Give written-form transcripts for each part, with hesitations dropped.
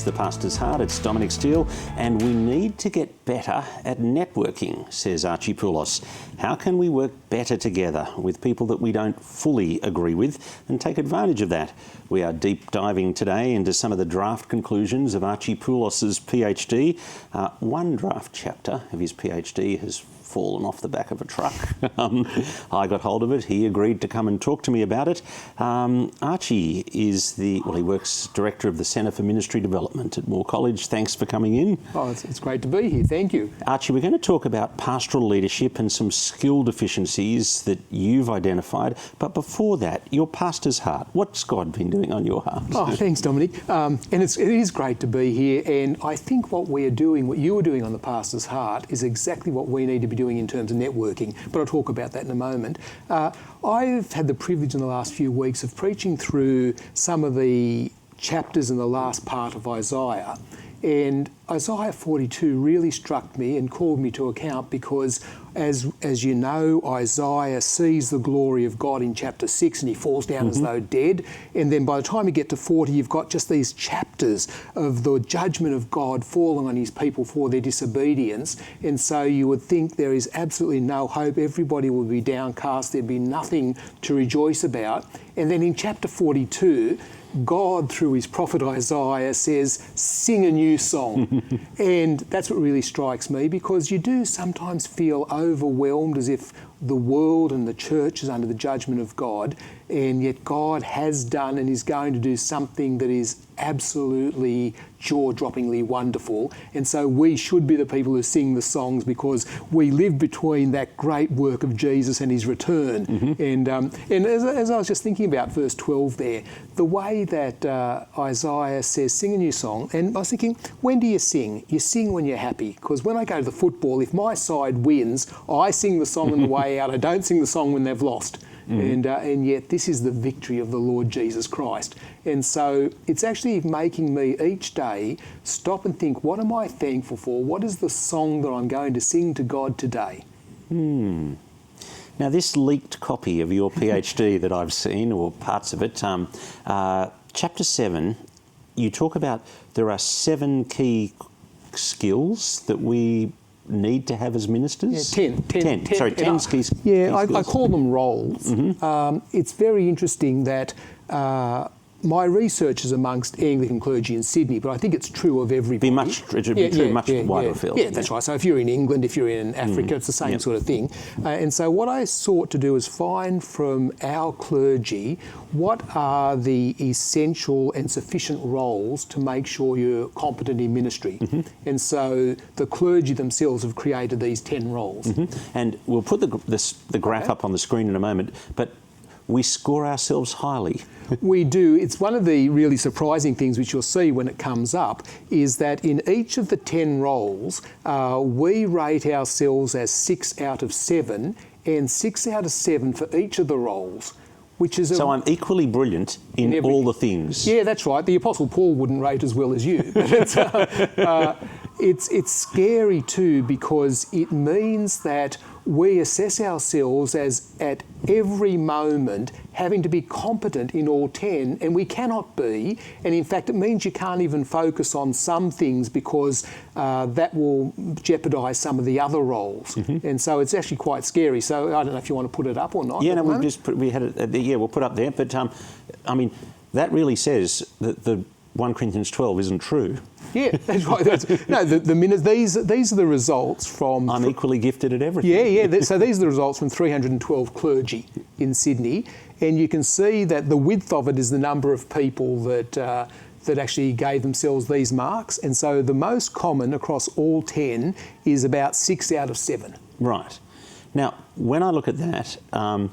is The Pastor's Heart. It's Dominic Steele, and we need to get better at networking, says Archie Poulos. How can we work better together with people that we don't fully agree with and take advantage of that? We are deep diving today into some of the draft conclusions of Archie Poulos' PhD. One draft chapter of his PhD has fallen off the back of a truck. I got hold of it. He agreed to come and talk to me about it. Archie is he works Director of the Centre for Ministry Development at Moore College. Thanks for coming in. Oh, it's great to be here. Thank you. Archie, we're going to talk about pastoral leadership and some skill deficiencies that you've identified. But before that, your pastor's heart. What's God been doing on your heart? Oh, thanks, Dominic. And it is great to be here. And I think what you are doing on the pastor's heart is exactly what we need to be doing in terms of networking, but I'll talk about that in a moment. I've had the privilege in the last few weeks of preaching through some of the chapters in the last part of Isaiah, and Isaiah 42 really struck me and called me to account because, as you know, Isaiah sees the glory of God in chapter 6 and he falls down as though dead. And then by the time you get to 40, you've got just these chapters of the judgment of God falling on his people for their disobedience. And so you would think there is absolutely no hope. Everybody will be downcast. There'd be nothing to rejoice about. And then in chapter 42, God, through his prophet Isaiah, says, sing a new song. And that's what really strikes me, because you do sometimes feel overwhelmed as if the world and the church is under the judgment of God, and yet God has done and is going to do something that is absolutely jaw-droppingly wonderful. And so we should be the people who sing the songs, because we live between that great work of Jesus and his return. And as I was just thinking about verse 12 there, the way that Isaiah says, sing a new song, and I was thinking, when do you sing? You sing when you're happy, because when I go to the football, if my side wins, I sing the song on the way out. I don't sing the song when they've lost. And yet this is the victory of the Lord Jesus Christ. And so it's actually making me each day stop and think, what am I thankful for? What is the song that I'm going to sing to God today? Now, this leaked copy of your PhD that I've seen, or parts of it, chapter 7, you talk about there are 7 key skills that we need to have as ministers? Yeah, 10 key skills. Yeah, I call them roles. It's very interesting that my research is amongst Anglican clergy in Sydney, but I think it's true of everybody. It should be true much wider field. Yeah, that's right. So if you're in England, if you're in Africa, it's the same sort of thing. And so what I sought to do is find from our clergy what are the essential and sufficient roles to make sure you're competent in ministry. And so the clergy themselves have created these 10 roles. And we'll put the graph up on the screen in a moment, but we score ourselves highly. We do. It's one of the really surprising things which you'll see when it comes up is that in each of the 10 roles, we rate ourselves as 6 out of 7 and 6 out of 7 for each of the roles. So I'm equally brilliant in all the things. Yeah, that's right. The Apostle Paul wouldn't rate as well as you. But it's scary too, because it means that we assess ourselves as at every moment having to be competent in all 10, and we cannot be. And in fact, it means you can't even focus on some things, because that will jeopardise some of the other roles. And so it's actually quite scary. So I don't know if you want to put it up or not. Yeah, no, we'll put up there. But I mean, that really says that the 1 Corinthians 12 isn't true. Yeah, that's right. These are the results from... I'm equally gifted at everything. Yeah. So these are the results from 312 clergy in Sydney, and you can see that the width of it is the number of people that actually gave themselves these marks. And so the most common across all 10 is about 6 out of 7. Right. Now, when I look at that, I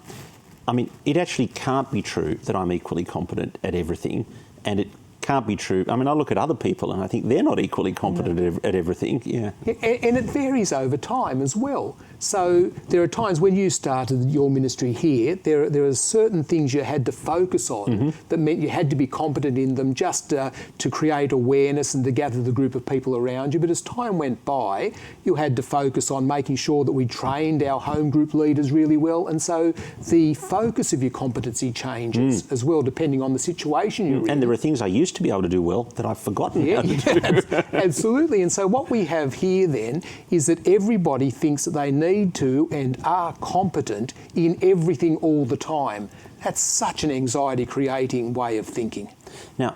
mean, it actually can't be true that I'm equally competent at everything, and it can't be true. I mean, I look at other people and I think they're not equally competent at everything. Yeah. And it varies over time as well. So there are times when you started your ministry here, there are certain things you had to focus on that meant you had to be competent in them just to create awareness and to gather the group of people around you. But as time went by, you had to focus on making sure that we trained our home group leaders really well. And so the focus of your competency changes as well, depending on the situation you're in. And there are things I used to be able to do well that I've forgotten how to do. Absolutely. And so what we have here then is that everybody thinks that they need to and are competent in everything all the time. That's such an anxiety-creating way of thinking. Now,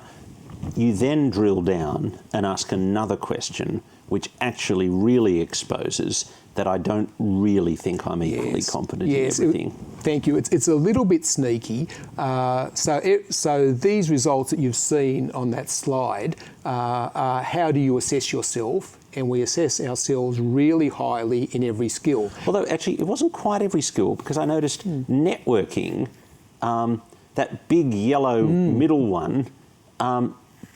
you then drill down and ask another question, which actually really exposes that I don't really think I'm equally competent in everything. Thank you. It's a little bit sneaky. So these results that you've seen on that slide are how do you assess yourself? And we assess ourselves really highly in every skill. Although actually it wasn't quite every skill, because I noticed networking, that big yellow middle one,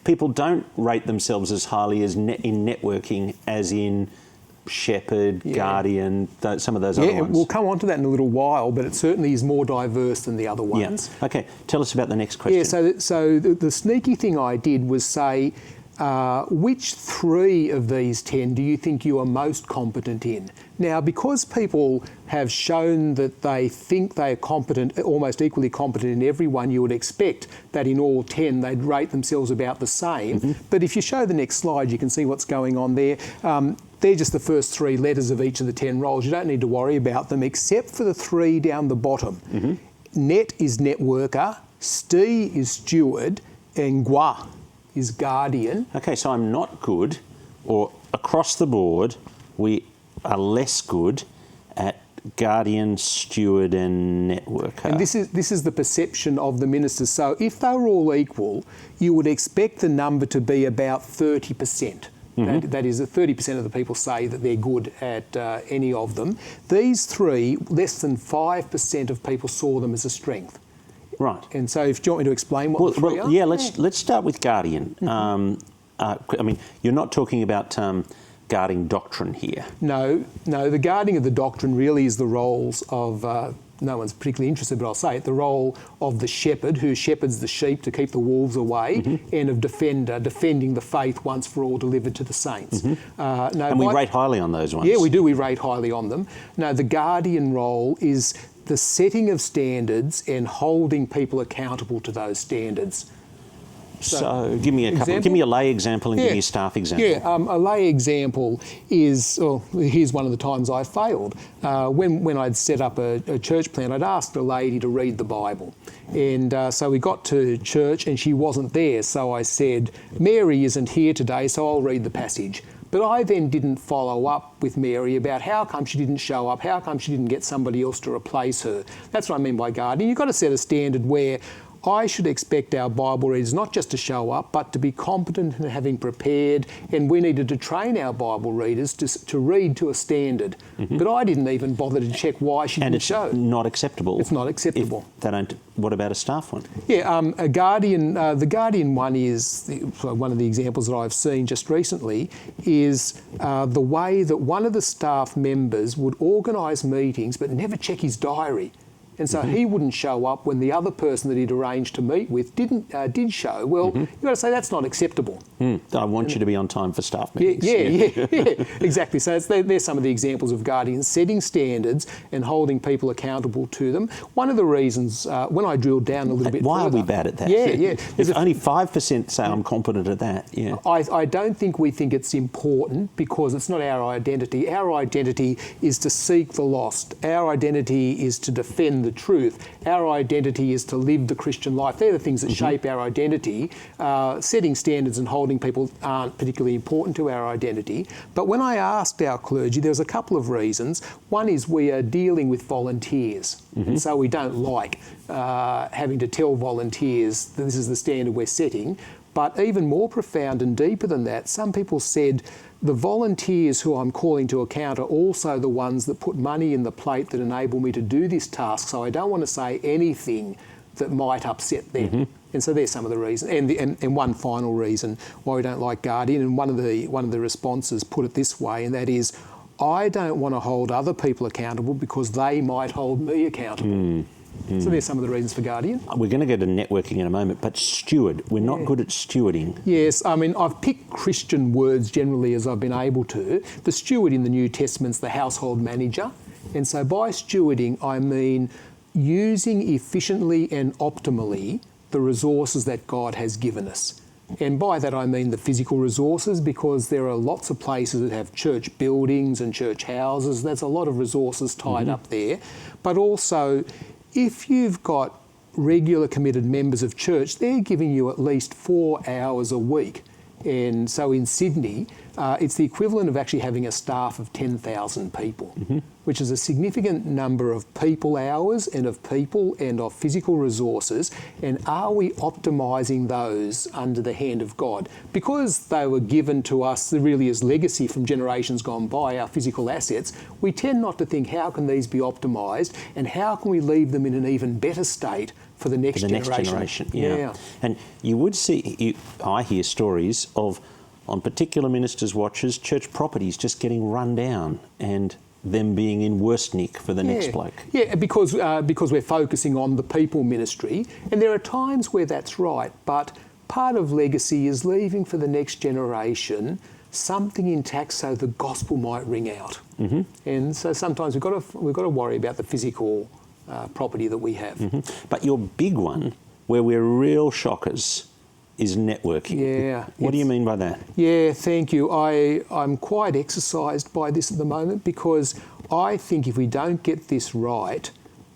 people don't rate themselves as highly as in networking as in shepherd, guardian, some of those other ones. We'll come on to that in a little while, but it certainly is more diverse than the other ones. Yeah. Okay, tell us about the next question. Yeah, so the sneaky thing I did was say, which 3 of these 10 do you think you are most competent in? Now, because people have shown that they think they are competent, almost equally competent in every one, you would expect that in all 10 they'd rate themselves about the same. But if you show the next slide, you can see what's going on there. They're just the first 3 letters of each of the 10 roles. You don't need to worry about them, except for the 3 down the bottom. Net is networker, St is steward, and Gua is guardian. Okay, so I'm not good, or across the board, we are less good at guardian, steward, and networker. And this is the perception of the ministers. So if they were all equal, you would expect the number to be about 30%. That is, 30% of the people say that they're good at any of them. These 3, less than 5% of people saw them as a strength. Right. And so, if you want me to explain what the 3 are? Yeah, let's start with guardian. I mean, you're not talking about guarding doctrine here. No, the guarding of the doctrine really is the roles of, no one's particularly interested, but I'll say it, the role of the shepherd who shepherds the sheep to keep the wolves away, and of defender, defending the faith once for all delivered to the saints. And we rate highly on those ones. Yeah, we do, we rate highly on them. No, the guardian role is the setting of standards and holding people accountable to those standards. So give me a couple. Give me a lay example and give me a staff example. Yeah, a lay example is, here's one of the times I failed. When I'd set up a church plan, I'd asked a lady to read the Bible. And so we got to church and she wasn't there. So I said, Mary isn't here today, so I'll read the passage. But I then didn't follow up with Mary about how come she didn't show up, how come she didn't get somebody else to replace her. That's what I mean by guarding. You've got to set a standard where I should expect our Bible readers not just to show up, but to be competent in having prepared, and we needed to train our Bible readers to read to a standard. But I didn't even bother to check why she didn't show. And it's not acceptable. It's not acceptable. If they don't. What about a staff one? Yeah, a guardian. The guardian one is one of the examples that I've seen just recently. Is the way that one of the staff members would organise meetings but never check his diary. And so he wouldn't show up when the other person that he'd arranged to meet with did show. Well, you've got to say that's not acceptable. I want you to be on time for staff meetings. Yeah, exactly. So there's some of the examples of guardians setting standards and holding people accountable to them. One of the reasons, when I drilled down a little bit Why further, are we bad at that? Yeah. If only 5% say I'm competent at that, I don't think we think it's important because it's not our identity. Our identity is to seek the lost. Our identity is to defend the truth. Our identity is to live the Christian life. They're the things that shape our identity. Setting standards and holding people aren't particularly important to our identity. But when I asked our clergy, there was a couple of reasons. One is we are dealing with volunteers, and so we don't like having to tell volunteers that this is the standard we're setting. But even more profound and deeper than that, some people said the volunteers who I'm calling to account are also the ones that put money in the plate that enable me to do this task. So I don't want to say anything that might upset them. And so there's some of the reasons. And one final reason why we don't like guardian, and one of the responses put it this way, and that is, I don't want to hold other people accountable because they might hold me accountable. So there's some of the reasons for guardian. We're going to go to networking in a moment, but steward, we're not good at stewarding. Yes, I mean, I've picked Christian words generally as I've been able to. The steward in the New Testament's the household manager. And so by stewarding, I mean using efficiently and optimally the resources that God has given us. And by that I mean the physical resources, because there are lots of places that have church buildings and church houses. There's a lot of resources tied up there. But also, if you've got regular committed members of church, they're giving you at least 4 hours a week. And so in Sydney, it's the equivalent of actually having a staff of 10,000 people, which is a significant number of people hours and of people and of physical resources. And are we optimising those under the hand of God? Because they were given to us really as legacy from generations gone by, our physical assets, we tend not to think, how can these be optimised and how can we leave them in an even better state for the next generation. Yeah. And you would see, I hear stories of, on particular ministers' watches, church properties just getting run down and them being in worse nick for the next bloke. Yeah, because we're focusing on the people ministry, and there are times where that's right, but part of legacy is leaving for the next generation something intact so the gospel might ring out. And so sometimes we've got to worry about the physical property that we have. But your big one, where we're real shockers, is networking. Yeah. What do you mean by that? Yeah, thank you. I'm quite exercised by this at the moment, because I think if we don't get this right,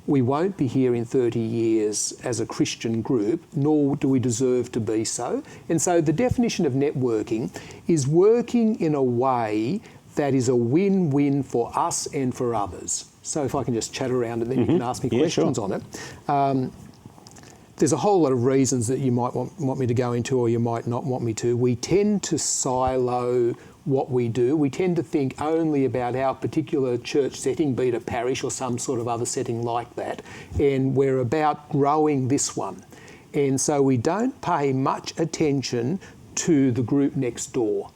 we won't be here in 30 years as a Christian group, nor do we deserve to be so. And so the definition of networking is working in a way that is a win-win for us and for others. So if I can just chat around and then you can ask me questions on it. There's a whole lot of reasons that you might want me to go into, or you might not want me to. We tend to silo what we do. We tend to think only about our particular church setting, be it a parish or some sort of other setting like that, and we're about growing this one. And so we don't pay much attention to the group next door.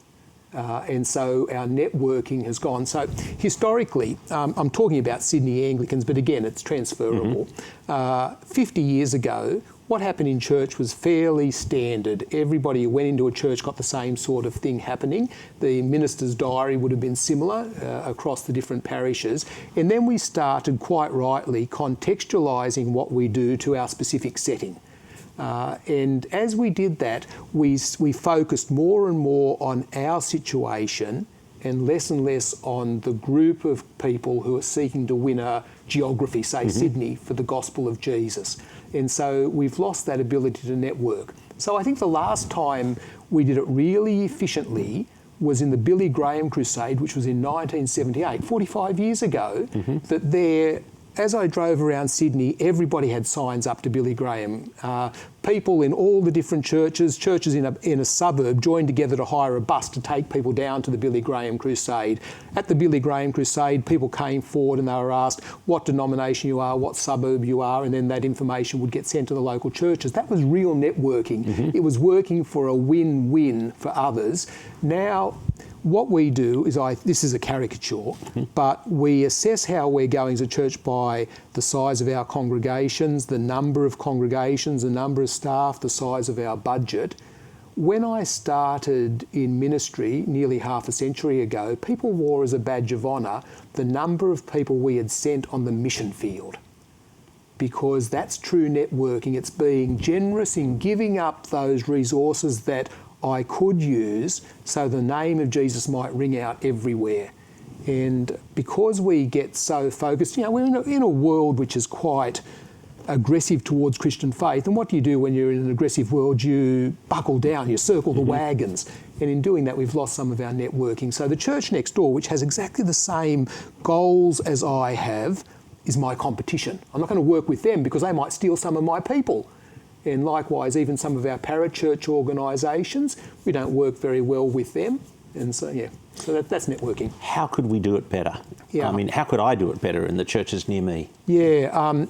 And so our networking has gone. So historically, I'm talking about Sydney Anglicans, but again, it's transferable. 50 years ago, what happened in church was fairly standard. Everybody who went into a church got the same sort of thing happening. The minister's diary would have been similar across the different parishes. And then we started, quite rightly, contextualising what we do to our specific setting. And as we did that, we focused more and more on our situation and less on the group of people who are seeking to win a geography, say Sydney, for the gospel of Jesus. And so we've lost that ability to network. So I think the last time we did it really efficiently was in the Billy Graham Crusade, which was in 1978, 45 years ago, that there, as I drove around Sydney, everybody had signs up to Billy Graham. People in all the different churches in a suburb joined together to hire a bus to take people down to the Billy Graham Crusade. At the Billy Graham Crusade, people came forward and they were asked what denomination you are, what suburb you are, and then that information would get sent to the local churches. That was real networking. It was working for a win-win for others. Now, what we do is, this is a caricature, but we assess how we're going as a church by the size of our congregations, the number of congregations, the number of staff, the size of our budget. When I started in ministry nearly half a century ago, people wore as a badge of honour the number of people we had sent on the mission field, because that's true networking. It's being generous in giving up those resources that I could use so the name of Jesus might ring out everywhere. And because we get so focused, we're in a world which is quite aggressive towards Christian faith. And what do you do when you're in an aggressive world? You buckle down, you circle the wagons. And in doing that, we've lost some of our networking. So the church next door, which has exactly the same goals as I have, is my competition. I'm not going to work with them because they might steal some of my people. And likewise, even some of our parachurch organisations, we don't work very well with them. And so, so that's networking. How could we do it better? Yeah. I mean, how could I do it better in the churches near me? Yeah,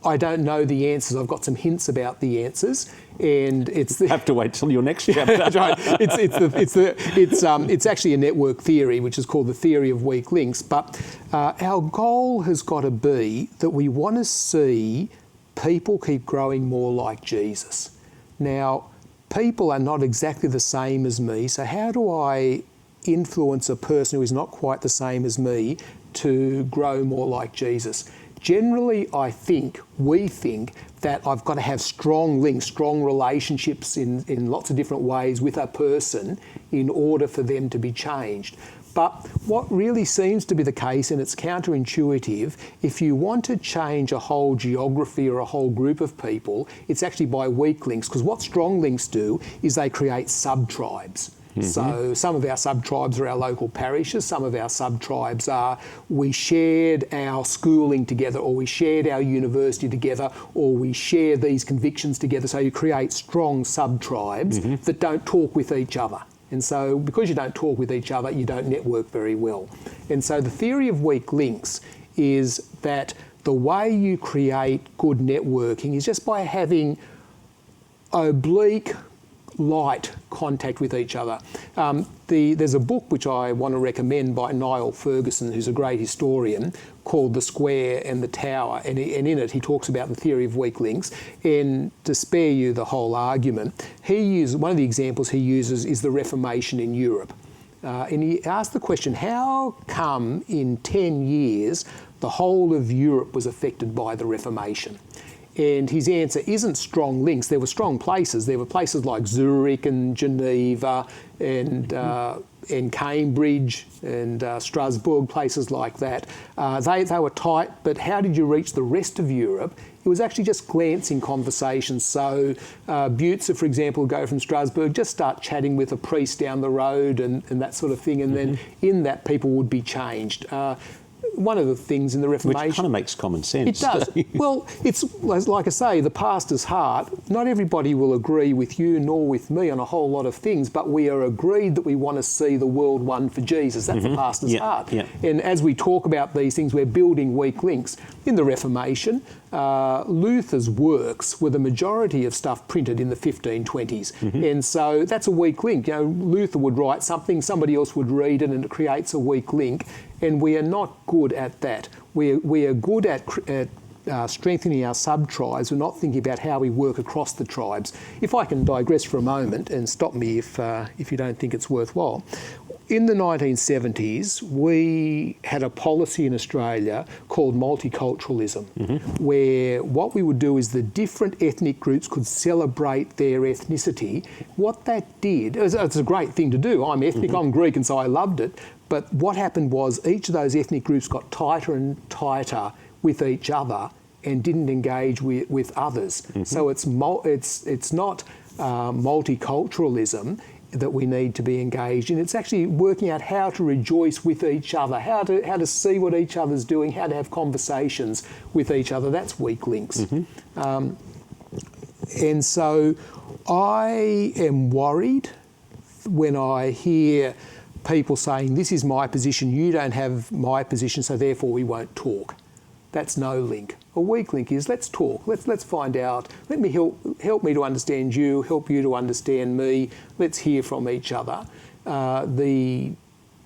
I don't know the answers. I've got some hints about the answers, and it's have to wait till your next chapter. That's right. It's actually a network theory, which is called the theory of weak links. But our goal has got to be that we want to see people keep growing more like Jesus. Now, people are not exactly the same as me, so how do I influence a person who is not quite the same as me to grow more like Jesus? Generally, we think that I've got to have strong links, strong relationships in lots of different ways with a person in order for them to be changed. But what really seems to be the case, and it's counterintuitive, if you want to change a whole geography or a whole group of people, it's actually by weak links, because what strong links do is they create subtribes. So some of our subtribes are our local parishes, some of our subtribes are we shared our schooling together, or we shared our university together, or we share these convictions together. So you create strong subtribes that don't talk with each other. And so because you don't talk with each other, you don't network very well. And so the theory of weak links is that the way you create good networking is just by having oblique, light contact with each other. There's a book which I want to recommend by Niall Ferguson, who's a great historian, called The Square and the Tower, and in it he talks about the theory of weak links. And to spare you the whole argument, one of the examples he uses is the Reformation in Europe. And he asked the question, how come in 10 years the whole of Europe was affected by the Reformation? And his answer isn't strong links. There were strong places. There were places like Zurich and Geneva and Cambridge and Strasbourg, places like that. They were tight, but how did you reach the rest of Europe? It was actually just glancing conversations. So Butzer, for example, would go from Strasbourg, just start chatting with a priest down the road and that sort of thing. And then in that, people would be changed. One of the things in the Reformation... Which kind of makes common sense. It does. Well, it's like I say, the pastor's heart, not everybody will agree with you nor with me on a whole lot of things, but we are agreed that we want to see the world won for Jesus. That's the pastor's heart. Yeah. And as we talk about these things, we're building weak links. In the Reformation, Luther's works were the majority of stuff printed in the 1520s. And so that's a weak link. You know, Luther would write something, somebody else would read it, and it creates a weak link. And we are not good at that. We are good at strengthening our sub-tribes. We're not thinking about how we work across the tribes. If I can digress for a moment, and stop me if you don't think it's worthwhile. In the 1970s, we had a policy in Australia called multiculturalism, where what we would do is the different ethnic groups could celebrate their ethnicity. What that did, it's a great thing to do. I'm ethnic, I'm Greek, and so I loved it. But what happened was each of those ethnic groups got tighter and tighter with each other and didn't engage with others. So it's not multiculturalism that we need to be engaged in. It's actually working out how to rejoice with each other, how to see what each other's doing, how to have conversations with each other. That's weak links. And so I am worried when I hear people saying, this is my position, you don't have my position, so therefore we won't talk. That's no link. A weak link is, let's talk, let's find out, let me help me to understand you, help you to understand me, let's hear from each other. The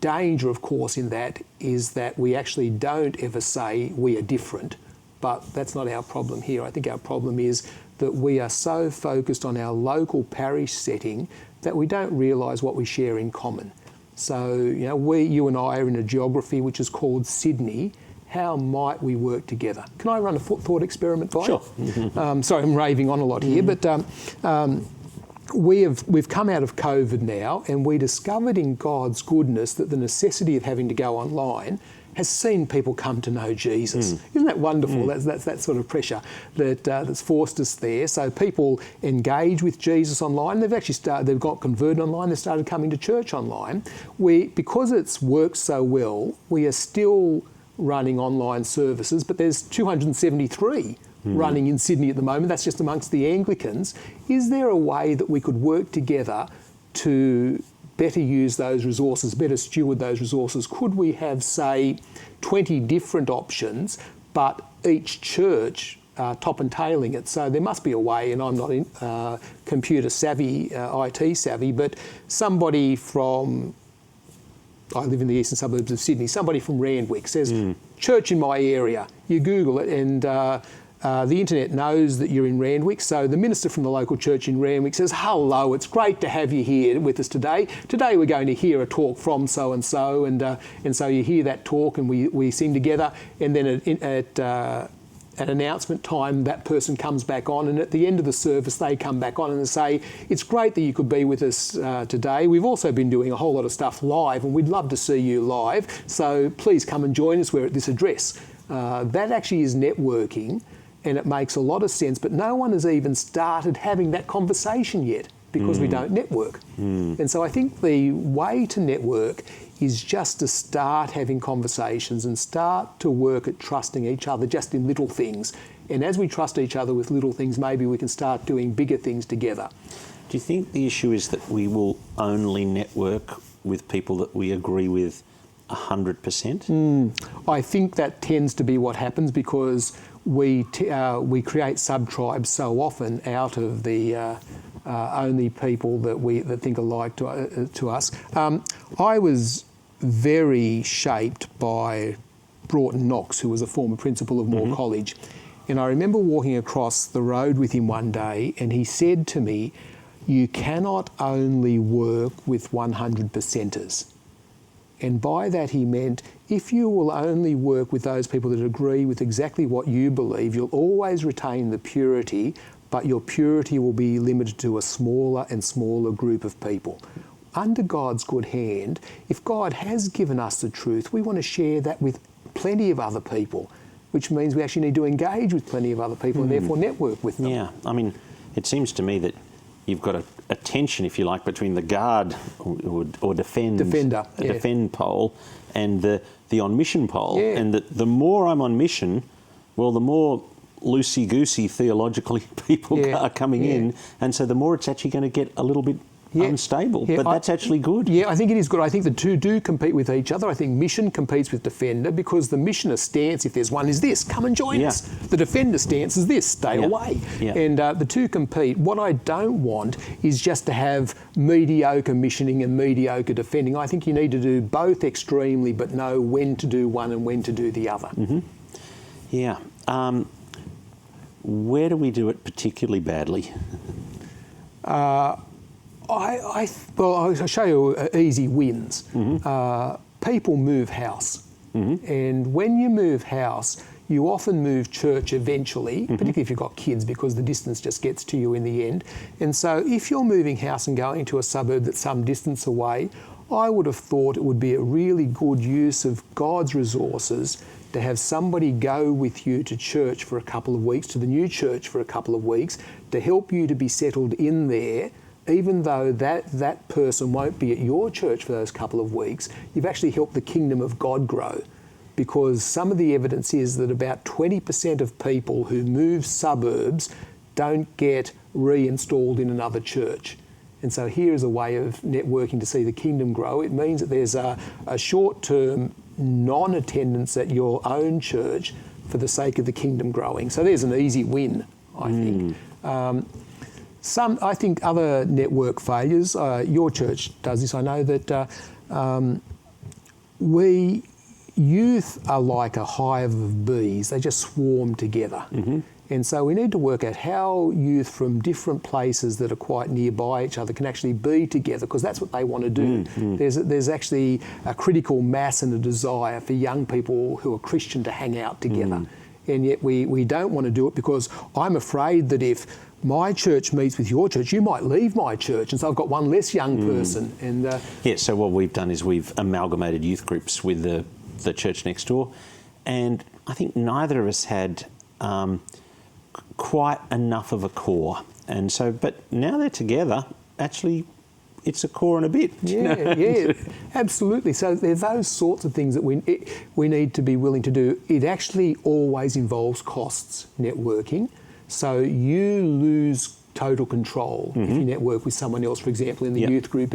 danger, of course, in that is that we actually don't ever say we are different, but that's not our problem here. I think our problem is that we are so focused on our local parish setting that we don't realise what we share in common. So, you know, you and I are in a geography which is called Sydney. How might we work together? Can I run a thought experiment by Sure. Sorry, I'm raving on a lot here, but we've come out of COVID now, and we discovered in God's goodness that the necessity of having to go online has seen people come to know Jesus. Isn't that wonderful? That's that sort of pressure that's forced us there. So people engage with Jesus online. They've got converted online. They've started coming to church online. Because it's worked so well, we are still running online services, but there's 273 running in Sydney at the moment. That's just amongst the Anglicans. Is there a way that we could work together to better use those resources, better steward those resources? Could we have, say, 20 different options, but each church top and tailing it? So there must be a way, and I'm not computer savvy, IT savvy, but somebody from, I live in the eastern suburbs of Sydney, somebody from Randwick says, church in my area. You Google it, and The internet knows that you're in Randwick, so the minister from the local church in Randwick says, hello, it's great to have you here with us today. Today we're going to hear a talk from so-and-so, and so you hear that talk and we sing together, and then at announcement time, that person comes back on, and at the end of the service, they come back on and they say, it's great that you could be with us today. We've also been doing a whole lot of stuff live, and we'd love to see you live, so please come and join us. We're at this address. That actually is networking, and it makes a lot of sense, but no one has even started having that conversation yet because we don't network. And so I think the way to network is just to start having conversations and start to work at trusting each other just in little things. And as we trust each other with little things, maybe we can start doing bigger things together. Do you think the issue is that we will only network with people that we agree with 100%? I think that tends to be what happens because we create subtribes so often out of the only people that think alike to us. I was very shaped by Broughton Knox, who was a former principal of Moore College. And I remember walking across the road with him one day, and he said to me, you cannot only work with 100%ers. And by that he meant, if you will only work with those people that agree with exactly what you believe, you'll always retain the purity, but your purity will be limited to a smaller and smaller group of people. Under God's good hand, if God has given us the truth, we want to share that with plenty of other people, which means we actually need to engage with plenty of other people and therefore network with them. Yeah, I mean, it seems to me that you've got a tension, if you like, between the guard or defend pole and the on mission pole. Yeah. And that the more I'm on mission, well, the more loosey-goosey theologically people are coming in, and so the more it's actually going to get a little bit unstable, but that's actually good. Yeah, I think it is good. I think the two do compete with each other. I think mission competes with defender because the missioner stance, if there's one, is this, come and join us. The defender stance is this, stay away. And the two compete. What I don't want is just to have mediocre missioning and mediocre defending. I think you need to do both extremely, but know when to do one and when to do the other. Yeah. Where do we do it particularly badly? I'll show you easy wins. People move house. And when you move house, you often move church eventually, particularly if you've got kids, because the distance just gets to you in the end. And so if you're moving house and going to a suburb that's some distance away, I would have thought it would be a really good use of God's resources to have somebody go with you to church for a couple of weeks, to the new church for a couple of weeks, to help you to be settled in there. Even though that person won't be at your church for those couple of weeks, you've actually helped the kingdom of God grow. Because some of the evidence is that about 20% of people who move suburbs don't get reinstalled in another church. And so here is a way of networking to see the kingdom grow. It means that there's a short-term non-attendance at your own church for the sake of the kingdom growing. So there's an easy win, I think. I think other network failures, your church does this, I know that youth are like a hive of bees, they just swarm together. And so we need to work out how youth from different places that are quite nearby each other can actually be together, because that's what they want to do. There's actually a critical mass and a desire for young people who are Christian to hang out together. And yet we don't want to do it because I'm afraid that if my church meets with your church, you might leave my church, and so I've got one less young person. And so what we've done is we've amalgamated youth groups with the church next door, and I think neither of us had quite enough of a core. And so, but now they're together, actually it's a core and a bit. Yeah, absolutely. So there's those sorts of things that we need to be willing to do. It actually always involves costs, networking. So you lose total control if you network with someone else, for example, in the youth group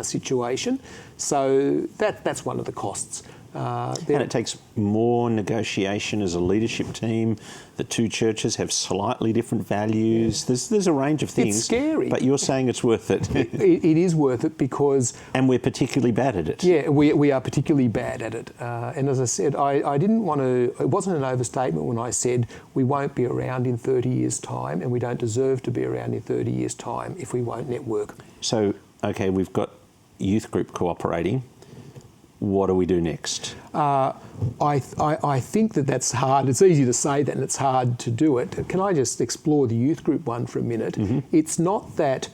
situation. So that's one of the costs. And it takes more negotiation as a leadership team. The two churches have slightly different values. There's a range of things. It's scary. But you're saying it's worth it. It is worth it because... And we're particularly bad at it. Yeah, we are particularly bad at it. And as I said, I didn't want to... It wasn't an overstatement when I said we won't be around in 30 years' time and we don't deserve to be around in 30 years' time if we won't network. So, okay, we've got youth group cooperating. What do we do next? I think that's hard. It's easy to say that and it's hard to do it. Can I just explore the youth group one for a minute? Mm-hmm. It's not that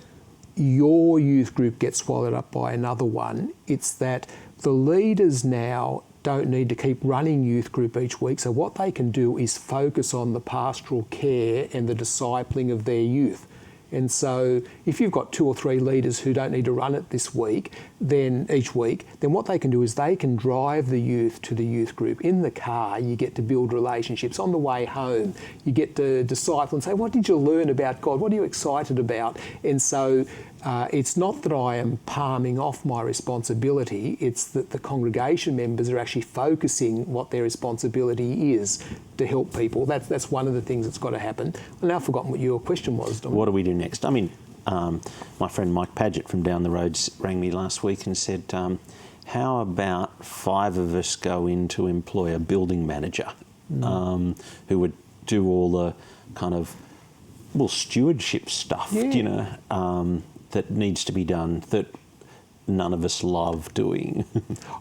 your youth group gets swallowed up by another one. It's that the leaders now don't need to keep running youth group each week. So what they can do is focus on the pastoral care and the discipling of their youth. And so if you've got 2 or 3 leaders who don't need to run it this week, then each week, then what they can do is they can drive the youth to the youth group. In the car, you get to build relationships. On the way home, you get to disciple and say, what did you learn about God? What are you excited about? And so it's not that I am palming off my responsibility, it's that the congregation members are actually focusing what their responsibility is to help people. That's one of the things that's got to happen. I've now forgotten what your question was, Dominic. What do we do next? I mean, my friend Mike Paget from down the road rang me last week and said, how about 5 of us go in to employ a building manager who would do all the kind of, stewardship stuff, that needs to be done, that none of us love doing?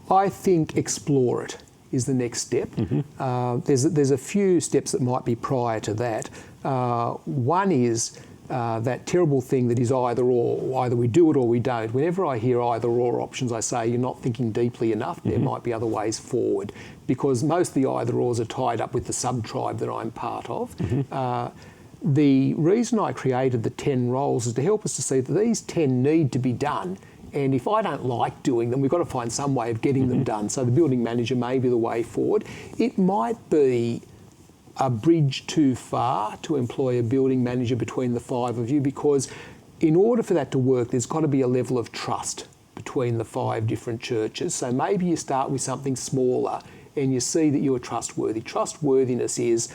I think explore it is the next step. Mm-hmm. There's a few steps that might be prior to that. One is that terrible thing that is either or. Either we do it or we don't. Whenever I hear either or options, I say you're not thinking deeply enough. Mm-hmm. There might be other ways forward, because most of the either ors are tied up with the subtribe that I'm part of. Mm-hmm. The reason I created the 10 roles is to help us to see that these 10 need to be done. And if I don't like doing them, we've got to find some way of getting them done. So the building manager may be the way forward. It might be a bridge too far to employ a building manager between the 5 of you, because in order for that to work, there's got to be a level of trust between the 5 different churches. So maybe you start with something smaller and you see that you are trustworthy. Trustworthiness is,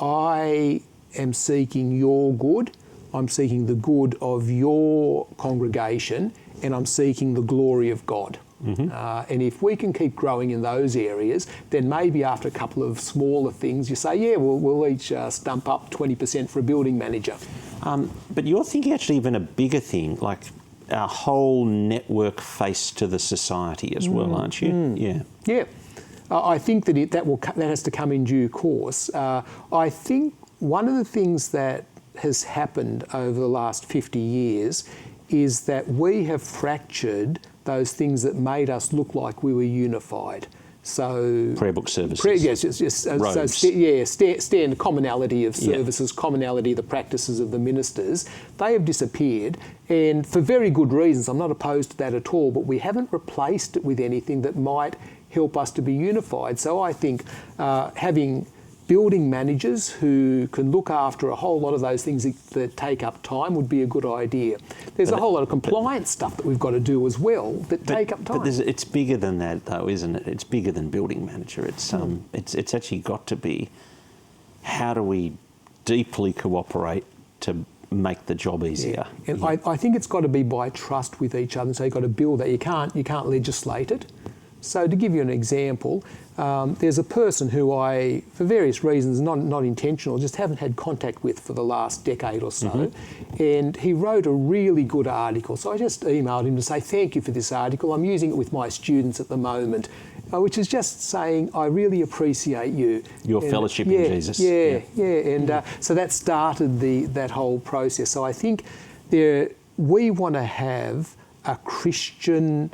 I am seeking your good, I'm seeking the good of your congregation, and I'm seeking the glory of God. Mm-hmm. And if we can keep growing in those areas, then maybe after a couple of smaller things, you say, yeah, we'll each stump up 20% for a building manager. But you're thinking actually even a bigger thing, like our whole network face to the society as well, aren't you? Yeah. Yeah. I think that that has to come in due course. I think one of the things that has happened over the last 50 years is that we have fractured those things that made us look like we were unified. So prayer book services. Stand commonality of services, commonality of the practices of the ministers. They have disappeared, and for very good reasons. I'm not opposed to that at all, but we haven't replaced it with anything that might help us to be unified. So I think having building managers who can look after a whole lot of those things that take up time would be a good idea. There's a whole lot of compliance stuff that we've got to do as well that take up time. But it's bigger than that, though, isn't it? It's bigger than building manager. It's actually got to be, how do we deeply cooperate to make the job easier? Yeah. And I think it's got to be by trust with each other. And so you've got to build that. You can't legislate it. So to give you an example, there's a person who I, for various reasons, not intentional, just haven't had contact with for the last decade or so. Mm-hmm. And he wrote a really good article. So I just emailed him to say, thank you for this article. I'm using it with my students at the moment, which is just saying, I really appreciate you. Your fellowship in Jesus. Yeah. And so that started that whole process. So I think we want to have a Christian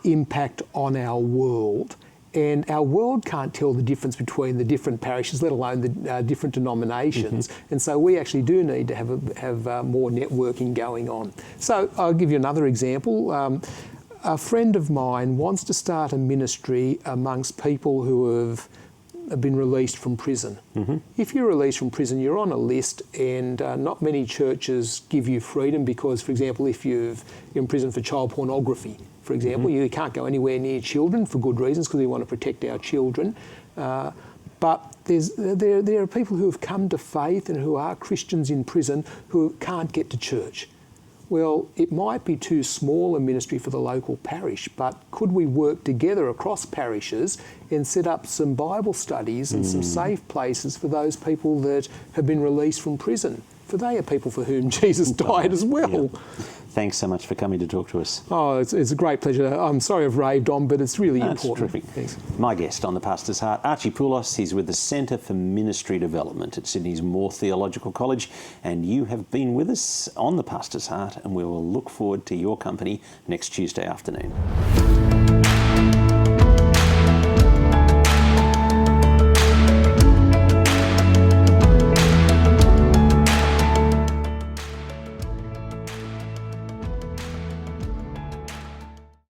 impact on our world, and our world can't tell the difference between the different parishes, let alone the different denominations. Mm-hmm. And so we actually do need to have more networking going on. So I'll give you another example. A friend of mine wants to start a ministry amongst people who have been released from prison. Mm-hmm. If you're released from prison, you're on a list, and not many churches give you freedom because, for example, if you're in prison for child pornography, for example. You can't go anywhere near children for good reasons because we want to protect our children. But there are people who have come to faith and who are Christians in prison who can't get to church. Well, it might be too small a ministry for the local parish, but could we work together across parishes and set up some Bible studies and some safe places for those people that have been released from prison? For they are people for whom Jesus died as well. Yeah. Thanks so much for coming to talk to us. Oh, it's a great pleasure. I'm sorry I've raved on, but it's really important. Terrific. Thanks. My guest on The Pastor's Heart, Archie Poulos. He's with the Centre for Ministry Development at Sydney's Moore Theological College, and you have been with us on The Pastor's Heart, and we will look forward to your company next Tuesday afternoon.